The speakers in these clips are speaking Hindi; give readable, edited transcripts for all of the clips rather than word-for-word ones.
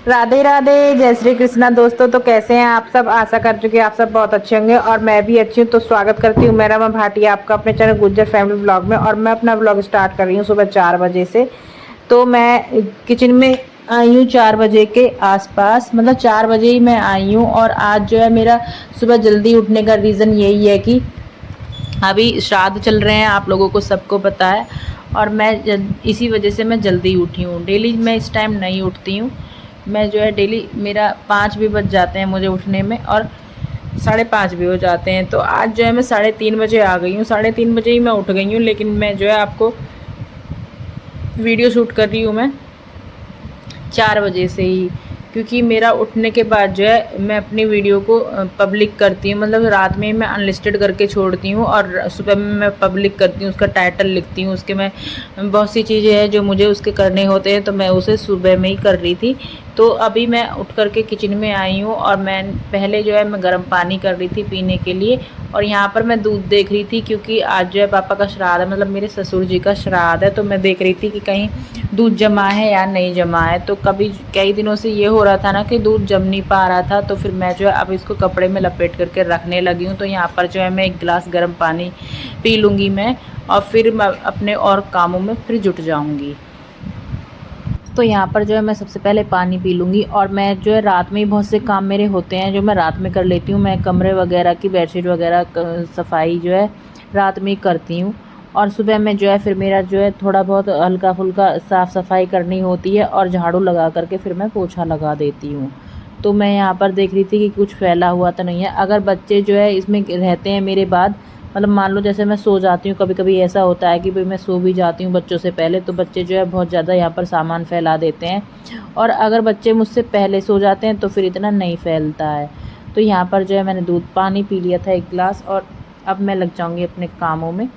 राधे राधे, जय श्री कृष्णा दोस्तों। तो कैसे हैं आप सब? आशा कर चुके हैं आप सब बहुत अच्छे होंगे और मैं भी अच्छी हूँ। तो स्वागत करती हूँ मेरा मैं भाटिया आपका अपने चैनल गुज्जर फैमिली व्लॉग में। और मैं अपना व्लॉग स्टार्ट कर रही हूँ सुबह 4 बजे से। तो मैं किचन में आई हूँ 4 बजे के आसपास, मतलब 4 बजे ही मैं आई हूँ। और आज जो है मेरा सुबह जल्दी उठने का रीज़न यही है कि अभी श्राद्ध चल रहे हैं, आप लोगों को सबको पता है। और मैं इसी वजह से मैं जल्दी उठी हूँ। डेली मैं इस टाइम नहीं उठती हूँ। मैं जो है डेली मेरा 5 भी बज जाते हैं मुझे उठने में और 5:30 भी हो जाते हैं। तो आज जो है मैं 3:30 बजे आ गई हूँ। 3:30 बजे ही मैं उठ गई हूँ, लेकिन मैं जो है आपको वीडियो शूट कर रही हूँ मैं 4 बजे से ही, क्योंकि मेरा उठने के बाद जो है मैं अपनी वीडियो को पब्लिक करती हूँ। मतलब रात में मैं अनलिस्टेड करके छोड़ती हूँ और सुबह में मैं पब्लिक करती हूँ। उसका टाइटल लिखती हूँ, उसके मैं बहुत सी चीज़ें हैं जो मुझे उसके करने होते हैं, तो मैं उसे सुबह में ही कर रही थी। तो अभी मैं उठ करके किचन में आई हूँ और मैं पहले जो है मैं गर्म पानी कर रही थी पीने के लिए। और यहाँ पर मैं दूध देख रही थी, क्योंकि आज जो है पापा का श्राद्ध है, मतलब मेरे ससुर जी का श्राद्ध है। तो मैं देख रही थी कि कहीं दूध जमा है या नहीं जमा है। तो कभी कई दिनों से ये हो रहा था ना कि दूध जम नहीं पा रहा था, तो फिर मैं जो है अब इसको कपड़े में लपेट करके रखने लगी हूँ। तो यहाँ पर जो है मैं 1 गिलास गर्म पानी पी लूँगी मैं, और फिर मैं अपने और कामों में फिर जुट जाऊँगी। तो यहाँ पर जो है मैं सबसे पहले पानी पी लूँगी। और मैं जो है रात में ही बहुत से काम मेरे होते हैं जो मैं रात में कर लेती हूँ। मैं कमरे वगैरह की बेडशीट वगैरह सफाई जो है रात में ही करती हूँ। और सुबह में जो है फिर मेरा जो है थोड़ा बहुत हल्का फुल्का साफ़ सफाई करनी होती है और झाड़ू लगा करके फिर मैं पोछा लगा देती हूँ। तो मैं यहाँ पर देख रही थी कि कुछ फैला हुआ तो नहीं है। अगर बच्चे जो है इसमें रहते हैं मेरे बाद, मतलब मान लो जैसे मैं सो जाती हूँ, कभी कभी ऐसा होता है कि भाई मैं सो भी जाती हूँ बच्चों से पहले, तो बच्चे जो है बहुत ज़्यादा यहाँ पर सामान फैला देते हैं। और अगर बच्चे मुझसे पहले सो जाते हैं तो फिर इतना नहीं फैलता है। तो यहाँ पर जो है मैंने दूध पानी पी लिया था 1 गिलास, और अब मैं लग जाऊँगी अपने कामों में।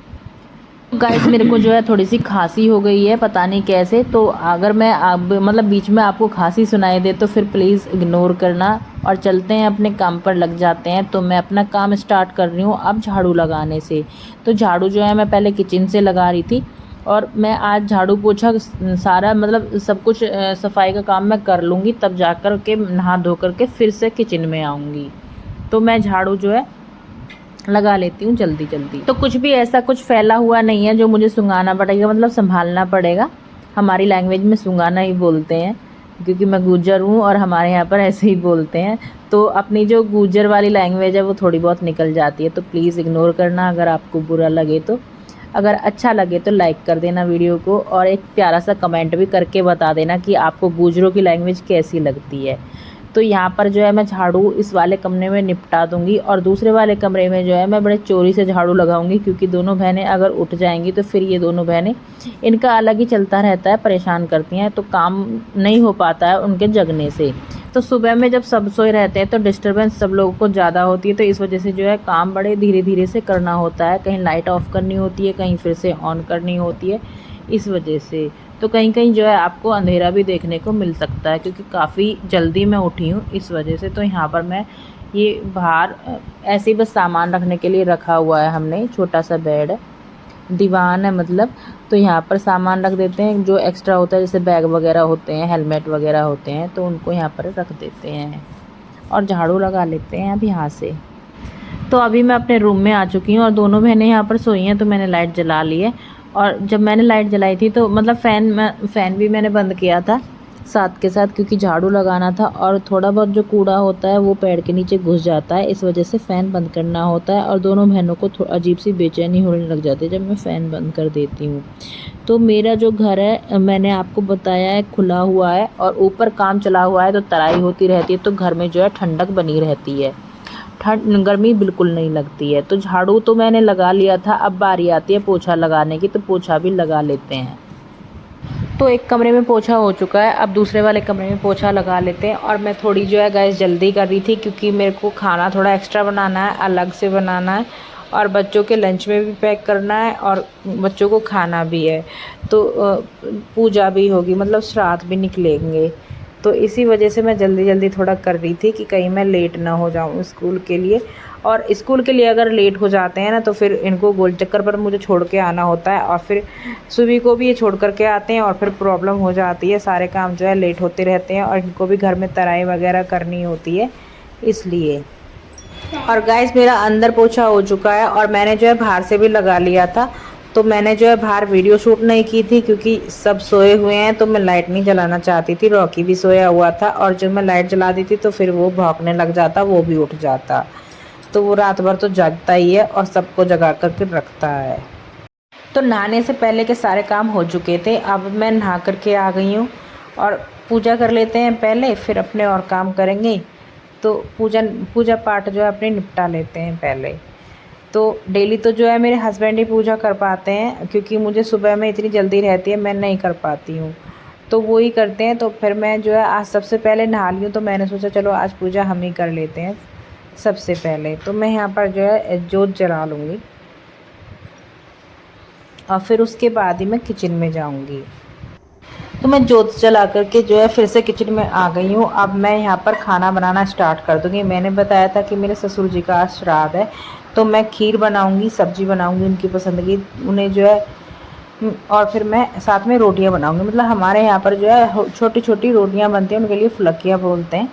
गाइस मेरे को जो है थोड़ी सी खांसी हो गई है, पता नहीं कैसे। तो अगर मैं अब मतलब बीच में आपको खांसी सुनाई दे तो फिर प्लीज़ इग्नोर करना, और चलते हैं अपने काम पर लग जाते हैं। तो मैं अपना काम स्टार्ट कर रही हूँ अब झाड़ू लगाने से। तो झाड़ू जो है मैं पहले किचन से लगा रही थी, और मैं आज झाड़ू पोछा सारा मतलब सब कुछ सफाई का काम मैं कर लूँगी, तब जा कर के नहा धो करके फिर से किचन में आऊँगी। तो मैं झाड़ू जो है लगा लेती हूँ जल्दी जल्दी। तो कुछ भी ऐसा कुछ फैला हुआ नहीं है जो मुझे सुंघाना पड़ेगा, मतलब संभालना पड़ेगा। हमारी लैंग्वेज में सुंघाना ही बोलते हैं, क्योंकि मैं गुज्जर हूँ और हमारे यहाँ पर ऐसे ही बोलते हैं। तो अपनी जो गुज्जर वाली लैंग्वेज है वो थोड़ी बहुत निकल जाती है, तो प्लीज़ इग्नोर करना अगर आपको बुरा लगे तो। अगर अच्छा लगे तो लाइक कर देना वीडियो को, और एक प्यारा सा कमेंट भी करके बता देना कि आपको गुज्जरों की लैंग्वेज कैसी लगती है। तो यहाँ पर जो है मैं झाड़ू इस वाले कमरे में निपटा दूंगी, और दूसरे वाले कमरे में जो है मैं बड़े चोरी से झाड़ू लगाऊंगी, क्योंकि दोनों बहनें अगर उठ जाएंगी तो फिर ये दोनों बहनें, इनका अलग ही चलता रहता है, परेशान करती हैं, तो काम नहीं हो पाता है उनके जगने से। तो सुबह में जब सब सोए रहते हैं तो डिस्टर्बेंस सब लोगों को ज़्यादा होती है, तो इस वजह से जो है काम बड़े धीरे धीरे से करना होता है। कहीं लाइट ऑफ करनी होती है, कहीं फिर से ऑन करनी होती है, इस वजह से। तो कहीं कहीं जो है आपको अंधेरा भी देखने को मिल सकता है, क्योंकि काफ़ी जल्दी मैं उठी हूँ इस वजह से। तो यहाँ पर मैं ये बाहर ऐसे ही बस सामान रखने के लिए रखा हुआ है हमने, छोटा सा बेड है, दीवान है मतलब। तो यहाँ पर सामान रख देते हैं जो एक्स्ट्रा होता है, जैसे बैग वगैरह होते हैं, हेलमेट वगैरह होते हैं, तो उनको यहाँ पर रख देते हैं और झाड़ू लगा लेते हैं अब यहाँ से। तो अभी मैं अपने रूम में आ चुकी हूँ और दोनों बहनें यहाँ पर सोई हैं, तो मैंने लाइट जला ली है। और जब मैंने लाइट जलाई थी तो मतलब फ़ैन भी मैंने बंद किया था साथ के साथ, क्योंकि झाड़ू लगाना था और थोड़ा बहुत जो कूड़ा होता है वो पैर के नीचे घुस जाता है, इस वजह से फ़ैन बंद करना होता है। और दोनों बहनों को अजीब सी बेचैनी होने लग जाती है जब मैं फ़ैन बंद कर देती हूँ। तो मेरा जो घर है मैंने आपको बताया है खुला हुआ है, और ऊपर काम चला हुआ है, तो तराई होती रहती है, तो घर में जो है ठंडक बनी रहती है, ठंड गर्मी बिल्कुल नहीं लगती है। तो झाड़ू तो मैंने लगा लिया था, अब बारी आती है पोछा लगाने की, तो पोछा भी लगा लेते हैं। तो एक कमरे में पोछा हो चुका है, अब दूसरे वाले कमरे में पोछा लगा लेते हैं। और मैं थोड़ी जो है गैस जल्दी कर रही थी, क्योंकि मेरे को खाना थोड़ा एक्स्ट्रा बनाना है, अलग से बनाना है, और बच्चों के लंच में भी पैक करना है, और बच्चों को खाना भी है। तो पूजा भी होगी, मतलब श्राद्ध भी निकलेंगे। तो इसी वजह से मैं जल्दी जल्दी थोड़ा कर रही थी कि कहीं मैं लेट ना हो जाऊँ स्कूल के लिए। और स्कूल के लिए अगर लेट हो जाते हैं ना तो फिर इनको गोल चक्कर पर मुझे छोड़ के आना होता है, और फिर सुबह को भी ये छोड़ कर के आते हैं और फिर प्रॉब्लम हो जाती है, सारे काम जो है लेट होते रहते हैं और इनको भी घर में तराई वगैरह करनी होती है इसलिए। और गाइस मेरा अंदर पोछा हो चुका है और मैंने जो है बाहर से भी लगा लिया था। तो मैंने जो है बाहर वीडियो शूट नहीं की थी क्योंकि सब सोए हुए हैं, तो मैं लाइट नहीं जलाना चाहती थी। रॉकी भी सोया हुआ था और जब मैं लाइट जला दी थी तो फिर वो भौंकने लग जाता, वो भी उठ जाता। तो वो रात भर तो जागता ही है और सबको जगा करके रखता है। तो नहाने से पहले के सारे काम हो चुके थे, अब मैं नहा करके आ गई हूँ और पूजा कर लेते हैं पहले, फिर अपने और काम करेंगे। तो पूजा पाठ जो है अपने निपटा लेते हैं पहले। तो डेली तो जो है मेरे हस्बैंड ही पूजा कर पाते हैं क्योंकि मुझे सुबह में इतनी जल्दी रहती है, मैं नहीं कर पाती हूँ, तो वो ही करते हैं। तो फिर मैं जो है आज सबसे पहले नहा ली हूँ, तो मैंने सोचा चलो आज पूजा हम ही कर लेते हैं सबसे पहले। तो मैं यहाँ पर जो है जोत जला लूँगी और फिर उसके बाद ही मैं किचन में जाऊँगी। तो मैं जोत जला करके जो है फिर से किचन में आ गई हूँ। अब मैं यहाँ पर खाना बनाना स्टार्ट कर दूँगी। मैंने बताया था कि मेरे ससुर जी का आज श्राद्ध है, तो मैं खीर बनाऊँगी, सब्जी बनाऊँगी उनकी पसंद की, उन्हें जो है और फिर मैं साथ में रोटियाँ बनाऊँगी। मतलब हमारे यहाँ पर जो है छोटी छोटी रोटियाँ बनती हैं, उनके लिए फुलकियाँ बोलते हैं,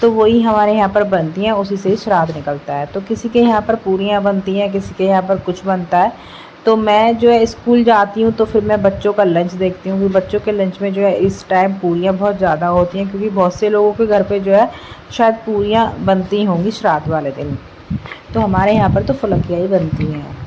तो वही हमारे यहाँ पर बनती हैं, उसी से ही श्राद्ध निकलता है। तो किसी के यहाँ पर पूरियाँ बनती हैं, किसी के यहाँ पर कुछ बनता है। तो मैं जो है स्कूल जाती हूँ तो फिर मैं बच्चों का लंच देखती हूँ कि बच्चों के लंच में जो है इस टाइम पूरियाँ बहुत ज़्यादा होती हैं, क्योंकि बहुत से लोगों के घर पे जो है शायद पूरियाँ बनती होंगी श्राद्ध वाले दिन। तो हमारे यहाँ पर तो फुलकियाँ ही बनती हैं।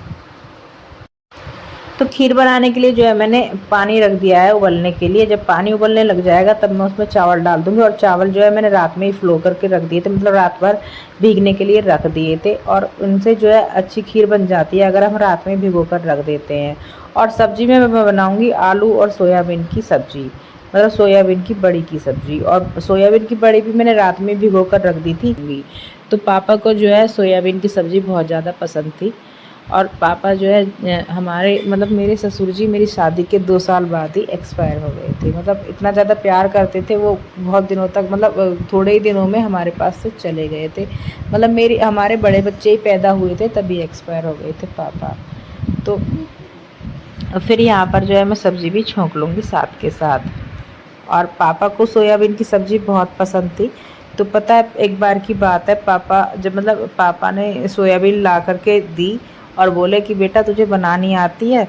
तो खीर बनाने के लिए जो है मैंने पानी रख दिया है उबलने के लिए। जब पानी उबलने लग जाएगा तब मैं उसमें चावल डाल दूँगी। और चावल जो है मैंने रात में ही फ्लो करके रख दिए थे, मतलब रात भर भीगने के लिए रख दिए थे, और उनसे जो है अच्छी खीर बन जाती है अगर हम रात में भिगो कर रख देते हैं। और सब्ज़ी में मैं बनाऊँगी आलू और सोयाबीन की सब्ज़ी, मतलब सोयाबीन की बड़ी की सब्ज़ी। और सोयाबीन की बड़ी भी मैंने रात में भिगो कर रख दी थी। तो पापा को जो है सोयाबीन की सब्ज़ी बहुत ज़्यादा पसंद थी। और पापा जो है हमारे मतलब मेरे ससुर जी मेरी शादी के 2 साल बाद ही एक्सपायर हो गए थे। मतलब इतना ज़्यादा प्यार करते थे वो, बहुत दिनों तक, मतलब थोड़े ही दिनों में हमारे पास से चले गए थे। मतलब हमारे बड़े बच्चे ही पैदा हुए थे तभी एक्सपायर हो गए थे पापा। तो फिर यहाँ पर जो है मैं सब्ज़ी भी छोंक लूँगी साथ के साथ। और पापा को सोयाबीन की सब्ज़ी बहुत पसंद थी। तो पता है एक बार की बात है, पापा ने सोयाबीन ला करके दी और बोले कि बेटा तुझे बनानी आती है,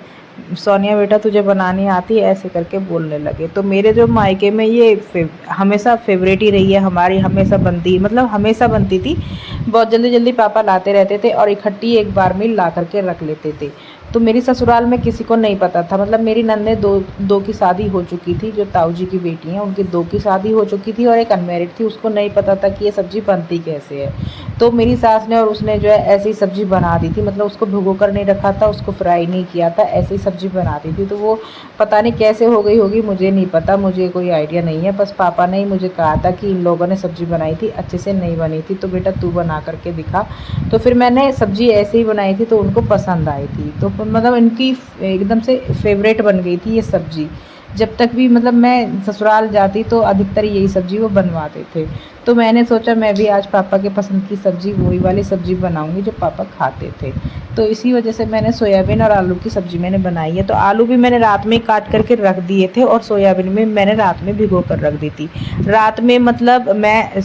सोनिया बेटा तुझे बनानी आती है, ऐसे करके बोलने लगे। तो मेरे जो मायके में ये हमेशा फेवरेट ही रही है हमारी, हमेशा बनती, मतलब हमेशा बनती थी। बहुत जल्दी जल्दी पापा लाते रहते थे और इकट्ठी एक बार में ला करके रख लेते थे। तो मेरी ससुराल में किसी को नहीं पता था, मतलब मेरी नन्ने दो की शादी हो चुकी थी, जो ताऊ जी की बेटी हैं उनकी 2 की शादी हो चुकी थी और एक अनमेरिड थी, उसको नहीं पता था कि ये सब्ज़ी बनती कैसे है। तो मेरी सास ने और उसने जो है ऐसी सब्ज़ी बना दी थी, मतलब उसको भिगो कर नहीं रखा था, उसको फ्राई नहीं किया था, ऐसी सब्ज़ी बना दी थी। तो वो पता नहीं कैसे हो गई होगी, मुझे नहीं पता, मुझे कोई आइडिया नहीं है। बस पापा ने ही मुझे कहा था कि इन लोगों ने सब्ज़ी बनाई थी, अच्छे से नहीं बनी थी, तो बेटा तू बना करके दिखा। तो फिर मैंने सब्ज़ी ऐसे ही बनाई थी तो उनको पसंद आई थी। तो मतलब इनकी एकदम से फेवरेट बन गई थी ये सब्ज़ी। जब तक भी मतलब मैं ससुराल जाती तो अधिकतर यही सब्ज़ी वो बनवाते थे। तो मैंने सोचा मैं भी आज पापा के पसंद की सब्ज़ी, वही वाली सब्ज़ी बनाऊंगी जो पापा खाते थे। तो इसी वजह से मैंने सोयाबीन और आलू की सब्ज़ी मैंने बनाई है। तो आलू भी मैंने रात में काट करके रख दिए थे और सोयाबीन में मैंने रात में भिगो कर रख दी थी। रात में मतलब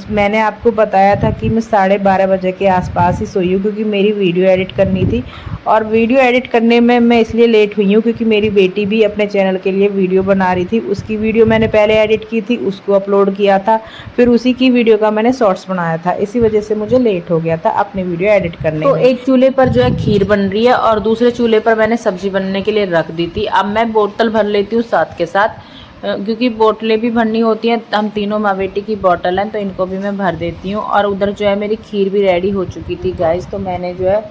मैंने आपको बताया था कि मैं 12:30 बजे के आसपास ही सोई हूँ, क्योंकि मेरी वीडियो एडिट करनी थी। और वीडियो एडिट करने में मैं इसलिए लेट हुई हूँ क्योंकि मेरी बेटी भी अपने चैनल के लिए वीडियो बना रही थी। उसकी वीडियो मैंने पहले एडिट की थी, उसको अपलोड किया था, फिर उसी की वीडियो का मैंने शॉर्ट्स बनाया था। इसी वजह से मुझे लेट हो गया था अपनी वीडियो एडिट करने में। तो एक चूल्हे पर जो है खीर बन रही है और दूसरे चूल्हे पर मैंने सब्जी बनने के लिए रख दी थी। अब मैं बोतल भर लेती हूँ साथ के साथ, क्योंकि बोतलें भी भरनी होती हैं। हम तीनों माँ बेटी की बोतल हैं तो इनको भी मैं भर देती हूँ। और उधर जो है मेरी खीर भी रेडी हो चुकी थी गाइस। तो मैंने जो है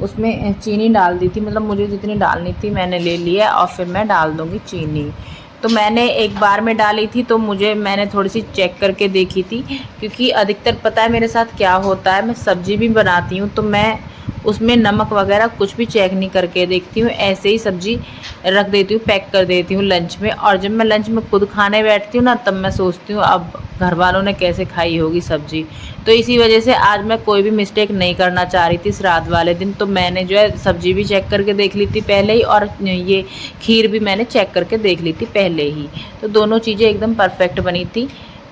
उसमें चीनी डाल दी थी, मतलब मुझे जितनी डालनी थी मैंने ले लिया और फिर मैं डाल दूँगी चीनी। तो मैंने एक बार में डाली थी तो मैंने थोड़ी सी चेक करके देखी थी, क्योंकि अधिकतर पता है मेरे साथ क्या होता है, मैं सब्ज़ी भी बनाती हूँ तो मैं उसमें नमक वगैरह कुछ भी चेक नहीं करके देखती हूँ, ऐसे ही सब्जी रख देती हूँ, पैक कर देती हूँ लंच में। और जब मैं लंच में खुद खाने बैठती हूँ ना, तब मैं सोचती हूँ अब घर वालों ने कैसे खाई होगी सब्जी। तो इसी वजह से आज मैं कोई भी मिस्टेक नहीं करना चाह रही थी श्राद्ध वाले दिन। तो मैंने जो है सब्जी भी चेक करके देख ली थी पहले ही, और ये खीर भी मैंने चेक करके देख ली थी पहले ही। तो दोनों चीज़ें एकदम परफेक्ट बनी थी।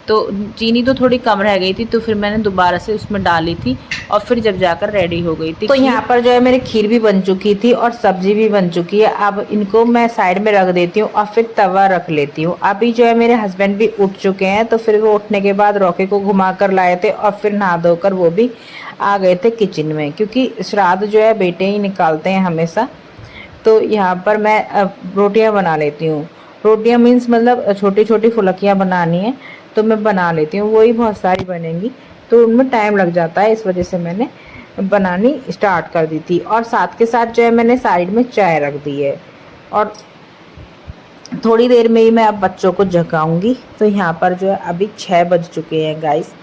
तो चीनी तो थोड़ी कम रह गई थी, तो फिर मैंने दोबारा से उसमें डाली थी, और फिर जब जाकर रेडी हो गई थी। तो यहाँ पर जो है मेरी खीर भी बन चुकी थी और सब्जी भी बन चुकी है। अब इनको मैं साइड में रख देती हूँ और फिर तवा रख लेती हूँ। अभी जो है मेरे हस्बैंड भी उठ चुके हैं, तो फिर वो उठने के बाद रॉकी को घुमा कर लाए थे, और फिर नहा धोकर वो भी आ गए थे किचन में, क्योंकि श्राद्ध जो है बेटे ही निकालते हैं हमेशा। तो यहाँ पर मैं अब रोटियाँ बना लेती हूँ। रोटियाँ मीन्स मतलब छोटी छोटी फुलकियाँ बनानी है, तो मैं बना लेती हूँ। वही बहुत सारी बनेंगी, तो उनमें टाइम लग जाता है, इस वजह से मैंने बनानी स्टार्ट कर दी थी। और साथ के साथ जो है मैंने साइड में चाय रख दी है, और थोड़ी देर में ही मैं अब बच्चों को जगाऊंगी। तो यहाँ पर जो है अभी 6 बज चुके हैं गाइस।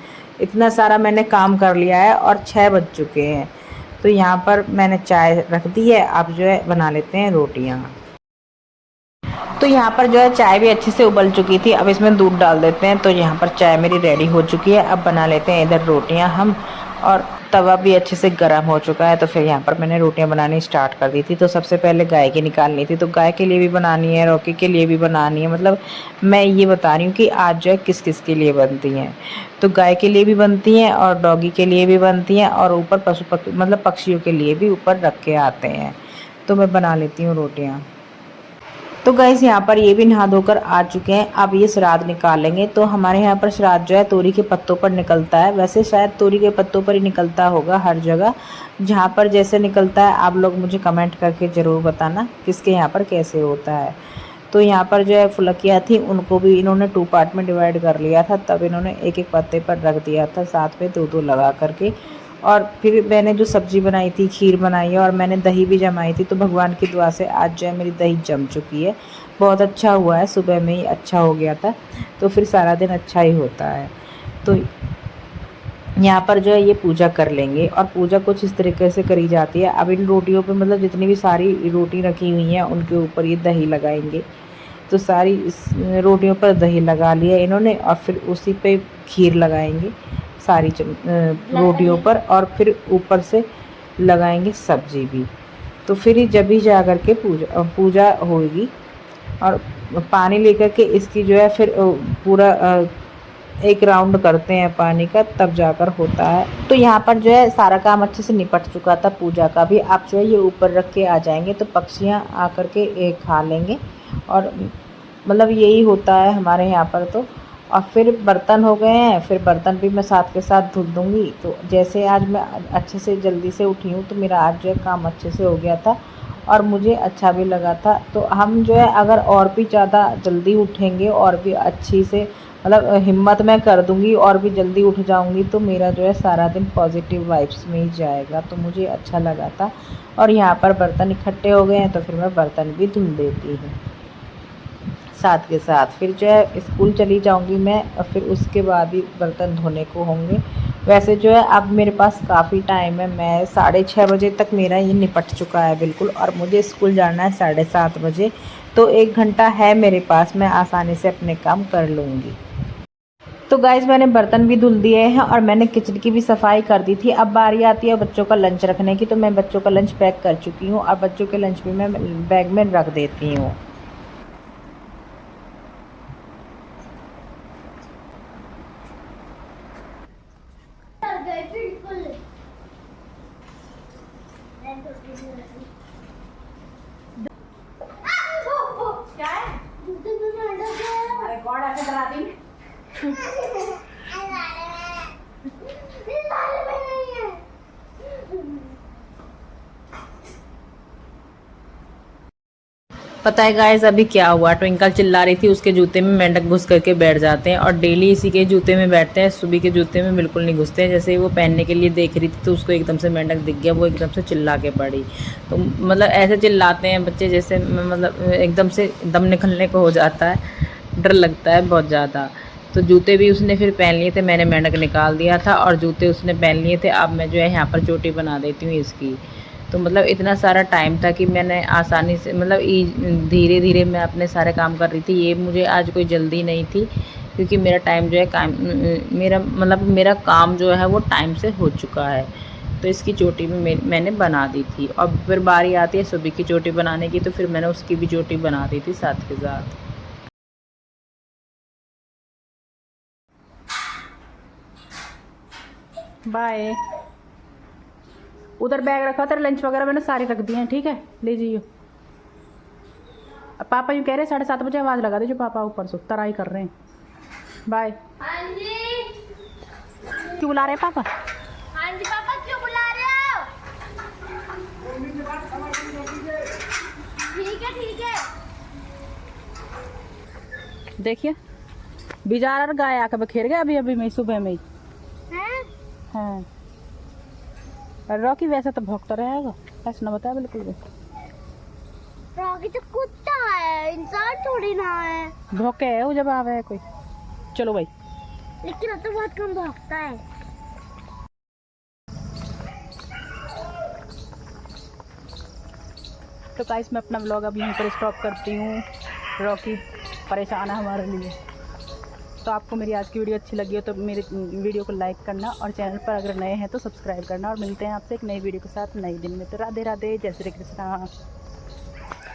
इतना सारा मैंने काम कर लिया है और 6 बज चुके हैं। तो यहाँ पर मैंने चाय रख दी है, अब जो है बना लेते हैं रोटियाँ। तो यहाँ पर जो है चाय भी अच्छे से उबल चुकी थी, अब इसमें दूध डाल देते हैं। तो यहाँ पर चाय मेरी रेडी हो चुकी है, अब बना लेते हैं इधर रोटियाँ हम। और तवा भी अच्छे से गर्म हो चुका है, तो फिर यहाँ पर मैंने रोटियाँ बनानी स्टार्ट कर दी थी। तो सबसे पहले गाय की निकालनी थी, तो गाय के लिए भी बनानी है, रॉकी के लिए भी बनानी है। मतलब मैं ये बता रही हूँ कि आज जो है किस किस के लिए बनती हैं। तो गाय के लिए भी बनती हैं और डॉगी के लिए भी बनती हैं, और ऊपर पशु पक्षी मतलब पक्षियों के लिए भी ऊपर रख के आते हैं। तो मैं बना लेती हूँ रोटियाँ। तो गैस यहाँ पर ये भी नहा धोकर आ चुके हैं, अब ये श्राद्ध निकालेंगे। तो हमारे यहाँ पर श्राद्ध जो है तोरी के पत्तों पर निकलता है। वैसे शायद तोरी के पत्तों पर ही निकलता होगा हर जगह, जहाँ पर जैसे निकलता है आप लोग मुझे कमेंट करके ज़रूर बताना किसके यहाँ पर कैसे होता है। तो यहाँ पर जो है फुलकियाँ थी, उनको भी इन्होंने 2 पार्ट में डिवाइड कर लिया था, तब इन्होंने एक एक पत्ते पर रख दिया था, साथ में 2-2 लगा करके। और फिर मैंने जो सब्ज़ी बनाई थी, खीर बनाई है, और मैंने दही भी जमाई थी। तो भगवान की दुआ से आज जो है मेरी दही जम चुकी है। बहुत अच्छा हुआ है, सुबह में ही अच्छा हो गया था, तो फिर सारा दिन अच्छा ही होता है। तो यहाँ पर जो है ये पूजा कर लेंगे, और पूजा कुछ इस तरीके से करी जाती है। अब इन रोटियों पे मतलब जितनी भी सारी रोटी रखी हुई हैं उनके ऊपर ये दही लगाएंगे। तो सारी इस रोटियों पर दही लगा लिया इन्होंने, और फिर उसी पे खीर लगाएंगे सारी रोटियों पर, और फिर ऊपर से लगाएंगे सब्जी भी। तो फिर जब भी जा कर के पूजा होगी, और पानी लेकर के इसकी जो है फिर पूरा एक राउंड करते हैं पानी का, तब जाकर होता है। तो यहाँ पर जो है सारा काम अच्छे से निपट चुका था पूजा का भी। आप जो है ये ऊपर रख के आ जाएंगे, तो पक्षियाँ आकर के खा लेंगे, और मतलब यही होता है हमारे यहाँ पर। तो और फिर बर्तन हो गए हैं, फिर बर्तन भी मैं साथ के साथ धुल दूँगी। तो जैसे आज मैं अच्छे से जल्दी से उठी हूँ, तो मेरा आज जो है काम अच्छे से हो गया था, और मुझे अच्छा भी लगा था। तो हम जो है अगर और भी ज़्यादा जल्दी उठेंगे, और भी अच्छी से मतलब हिम्मत मैं कर दूँगी और भी जल्दी उठ जाऊँगी, तो मेरा जो है सारा दिन पॉजिटिव वाइब्स में ही जाएगा। तो मुझे अच्छा लगा था। और यहाँ पर बर्तन इकट्ठे हो गए हैं, तो फिर मैं बर्तन भी धुल देती हूँ साथ के साथ। फिर जो है स्कूल चली जाऊंगी मैं, और फिर उसके बाद ही बर्तन धोने को होंगे। वैसे जो है अब मेरे पास काफ़ी टाइम है, मैं 6:30 बजे तक मेरा ये निपट चुका है बिल्कुल, और मुझे स्कूल जाना है 7:30 बजे। तो 1 घंटा है मेरे पास, मैं आसानी से अपने काम कर लूँगी। तो गाइज़ मैंने बर्तन भी धुल दिए हैं, और मैंने किचन की भी सफाई कर दी थी। अब बारी आती है बच्चों का लंच रखने की। तो मैं बच्चों का लंच पैक कर चुकी हूँ, और बच्चों के लंच भी मैं बैग में रख देती हूँ। क्या है? अरे कौन ऐसे डरा दी? पता है गाइस अभी क्या हुआ? ट्विंकल चिल्ला रही थी, उसके जूते में मेंढक घुस करके बैठ जाते हैं, और डेली इसी के जूते में बैठते हैं। सुबह के जूते में बिल्कुल नहीं घुसते हैं। जैसे ही वो पहनने के लिए देख रही थी, तो उसको एकदम से मेंढक दिख गया, वो एकदम से चिल्ला के पड़ी। तो मतलब ऐसे चिल्लाते हैं बच्चे, जैसे मतलब एकदम से दम निकलने को हो जाता है, डर लगता है बहुत ज़्यादा। तो जूते भी उसने फिर पहन लिए थे, मैंने मेंढक निकाल दिया था और जूते उसने पहन लिए थे। अब मैं जो है यहाँ पर चोटी बना देती हूँ इसकी। तो मतलब इतना सारा टाइम था कि मैंने आसानी से मतलब धीरे धीरे मैं अपने सारे काम कर रही थी। ये मुझे आज कोई जल्दी नहीं थी, क्योंकि मेरा टाइम जो है काम मेरा काम जो है वो टाइम से हो चुका है। तो इसकी चोटी भी मैंने बना दी थी। और फिर बारी आती है सुबह की चोटी बनाने की, तो फिर मैंने उसकी भी चोटी बना दी थी साथ के साथ। बाय। उधर बैग रखा था, लंच वगैरह मैंने सारे रख दिए हैं, ठीक है, ले जाइए। अब पापा यूँ कह रहे 7:30 बजे आवाज़ लगा दीजिए, पापा ऊपर से तराई कर रहे हैं। बाय। हाँ जी। क्यों बुला रहे हैं पापा? हाँ जी पापा, क्यों बुला रहे हो? ठीक है ठीक है। देखिए बेचारा गाय आकर बखेर गया अभी अभी में, सुबह में ही। हैं? हाँ रॉकी वैसे तो भौंकता रहेगा, ऐसा ना बताया बिल्कुल भी। रॉकी तो कुत्ता है, इंसान थोड़ी ना है। भौंके है वो जब आवे कोई। चलो भाई। लेकिन अब तो बहुत कम भौंकता है। तो गाइस मैं अपना व्लॉग अब यहीं पर स्टॉप करती हूँ। रॉकी परेशान है हमारे लिए। तो आपको मेरी आज की वीडियो अच्छी लगी हो तो मेरे वीडियो को लाइक करना, और चैनल पर अगर नए हैं तो सब्सक्राइब करना। और मिलते हैं आपसे एक नई वीडियो के साथ नए दिन में। तो राधे राधे, जय श्री कृष्णा।